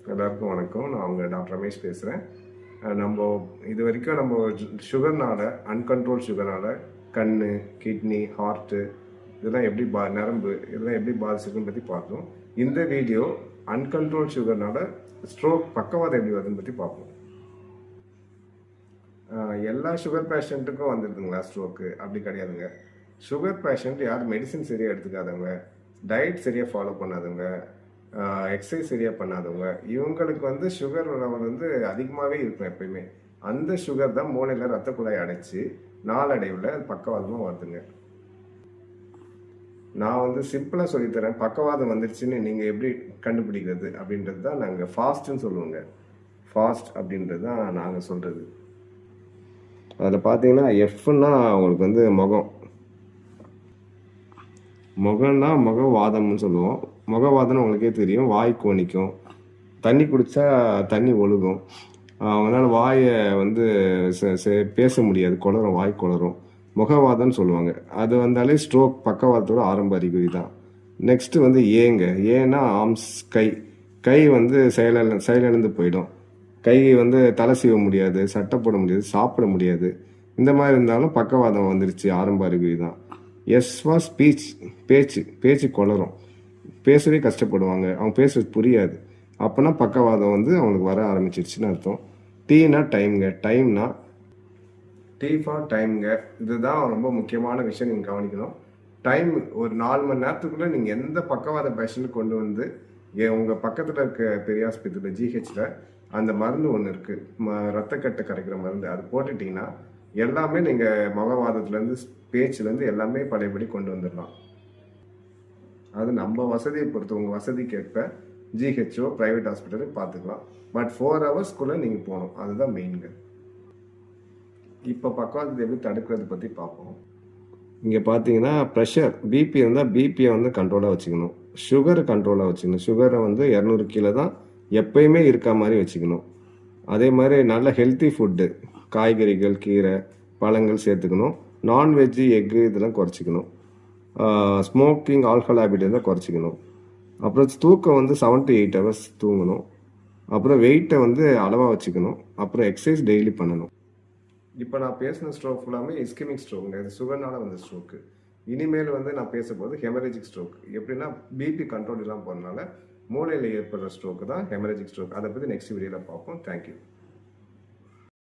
எல்லாருக்கும் வணக்கம். நான் உங்கள் டாக்டர் ரமேஷ் பேசுகிறேன். நம்ம இது வரைக்கும் நம்ம சுகர்னால், அன்கண்ட்ரோல் சுகர்னால் கண், கிட்னி, ஹார்ட்டு இதெல்லாம் எப்படி நரம்பு இதெல்லாம் எப்படி பாதிச்சிருக்குன்னு பற்றி பார்த்தோம். இந்த வீடியோ அன்கண்ட்ரோல் சுகர்னால் ஸ்ட்ரோக் பக்கவாதம் எப்படி வருதுன்னு பற்றி பார்ப்போம். எல்லா சுகர் பேஷண்ட்டுக்கும் வந்துடுதுங்களா ஸ்ட்ரோக்கு? அப்படி கிடையாதுங்க. சுகர் பேஷண்ட் யார் மெடிசின் சரியாக எடுத்துக்காதவங்க, டயட் சரியாக ஃபாலோ பண்ணாதவங்க, எக்ஸசைஸ் சரியாக பண்ணாதவங்க, இவங்களுக்கு வந்து சுகர் லெவல் வந்து அதிகமாகவே இருக்கும் எப்பயுமே. அந்த சுகர் தான் மூளையில் ரத்த குழாய் அடைச்சி நாளடைவில் பக்கவாதமாக வருதுங்க. நான் வந்து சிம்பிளாக சொல்லித்தரேன். பக்கவாதம் வந்துருச்சுன்னு நீங்கள் எப்படி கண்டுபிடிக்கிறது அப்படின்றது தான் நாங்கள் ஃபாஸ்ட்டுன்னு சொல்லுவோங்க. ஃபாஸ்ட் அப்படின்றது தான் நாங்கள் சொல்கிறது. அதில் பார்த்தீங்கன்னா எஃப்னா அவங்களுக்கு வந்து முகம்னா முகவாதம்னு சொல்லுவோம். முகவாதம்னு உங்களுக்கே தெரியும். வாய் கோணிக்கும், தண்ணி குடித்தா தண்ணி ஒழுகும், அவங்களால வாயை வந்து பேச முடியாது, குளரும், வாய் குளரும், முகவாதம்னு சொல்லுவாங்க. அது வந்தாலே ஸ்ட்ரோக் பக்கவாதத்தோட ஆரம்ப அறிகுறி தான். நெக்ஸ்ட்டு வந்து ஏன்னா ஆர்ம்ஸ், கை வந்து செயலிழந்து போயிடும். கை வந்து தலை சீவ முடியாது, சட்டை போட முடியாது, சாப்பிட முடியாது. இந்த மாதிரி இருந்தாலும் பக்கவாதம் வந்துருச்சு, ஆரம்ப அறிகுறி தான். எஸ்வா ஸ்பீச், பேச்சு குளரும், பேசவே கஷ்டப்படுவாங்க, அவங்க பேசுறது புரியாது. அப்போனா பக்கவாதம் வந்து அவங்களுக்கு வர ஆரம்பிச்சிருச்சுன்னு அர்த்தம். டீனா டைம்னா டீ ஃபார் டைம்ங்க. இதுதான் ரொம்ப முக்கியமான விஷயம். நீங்கள் கவனிக்கணும். டைம் ஒரு 4 மணி நேரத்துக்குள்ளே நீங்கள் எந்த பக்கவாத பேஷண்ட் கொண்டு வந்து உங்கள் பக்கத்தில் இருக்க பெரிய ஆஸ்பத்திரியில் ஜிஹெச்சில் அந்த மருந்து ஒன்று இருக்குது, ரத்தக்கட்டை கரைக்கிற மருந்து, அது போட்டுட்டிங்கன்னா எல்லாமே நீங்கள் முகவாதத்துலேருந்து பேச்சுலேருந்து எல்லாமே பழையபடி கொண்டு வந்துடலாம். அது நம்ம வசதியை பொறுத்து, உங்கள் வசதிக்கேற்ப ஜிஹெச்ஓ ப்ரைவேட் ஹாஸ்பிட்டலுக்கு பார்த்துக்கலாம். பட் 4 ஹவர்ஸ்க்குள்ளே நீங்கள் போகணும், அதுதான் மெயின்ங்க. இப்போ பக்கவாதத்தை எப்படி தடுக்கிறது பற்றி பார்ப்போம். இங்கே பார்த்தீங்கன்னா ப்ரெஷர், பிபி இருந்தால் பிபியை வந்து கண்ட்ரோலாக வச்சுக்கணும். சுகரை கண்ட்ரோலாக வச்சுக்கணும். சுகரை வந்து 200 கிலோ தான் எப்பயுமே இருக்க மாதிரி வச்சுக்கணும். அதே மாதிரி நல்ல ஹெல்த்தி ஃபுட்டு, காய்கறிகள், கீரை, பழங்கள் சேர்த்துக்கணும். நான்வெஜ்ஜு, எக்கு இதெல்லாம் குறைச்சிக்கணும். ஸ்மோக்கிங், ஆல்கஹால் ஹேபிட் இருந்தால் குறைச்சிக்கணும். அப்புறம் தூக்கம் வந்து 7 to 8 ஹவர்ஸ் தூங்கணும். அப்புறம் வெயிட்டை வந்து அளவாக வச்சுக்கணும். அப்புறம் எக்ஸசைஸ் டெய்லி பண்ணணும். இப்போ நான் பேசின ஸ்ட்ரோக் ஃபுல்லாமே இஸ்கெமிக் ஸ்ட்ரோக்குங்க. இது சுகர்னால வந்த ஸ்ட்ரோக்கு. இனிமேல் வந்து நான் பேசும்போது ஹெமரேஜிக் ஸ்ட்ரோக். எப்படின்னா பிபி கண்ட்ரோல் இல்லாமல் போகிறதுனால மூளையில் ஏற்படுற ஸ்ட்ரோக்கு தான் ஹெமரேஜிக் ஸ்ட்ரோக். அதை பற்றி நெக்ஸ்ட் வீடியோவில் பார்ப்போம். தேங்க்யூ.